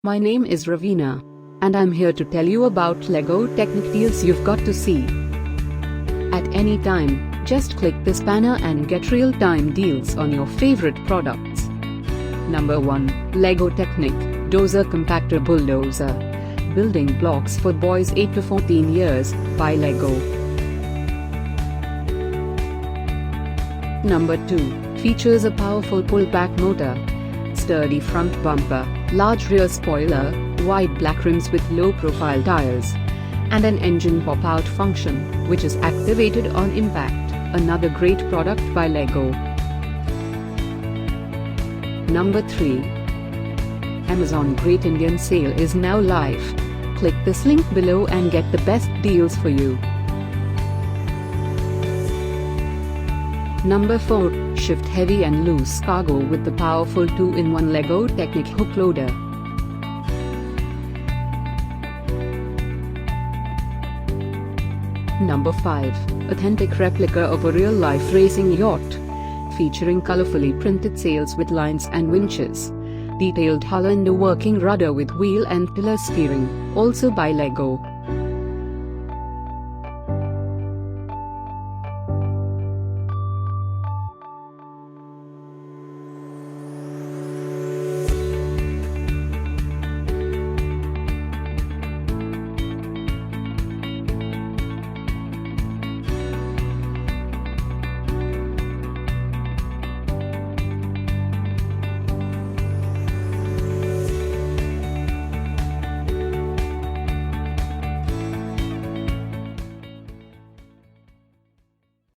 My name is Ravina, and I'm here to tell you about LEGO Technic deals you've got to see. At any time, just click this banner and get real-time deals on your favorite products. Number 1. LEGO Technic Dozer Compactor Bulldozer. Building blocks for boys 8 to 14 years, by LEGO. Number 2. Features a powerful pull-back motor, sturdy front bumper, large rear spoiler, wide black rims with low-profile tires, and an engine pop-out function, which is activated on impact. Another great product by LEGO. Number 3. Amazon Great Indian Sale is now live. Click this link below and get the best deals for you. Number 4. Shift heavy and loose cargo with the powerful 2-in-1 LEGO Technic hook loader. Number 5. Authentic replica of a real-life racing yacht. Featuring colorfully printed sails with lines and winches. Detailed hull and a working rudder with wheel and tiller steering, also by LEGO.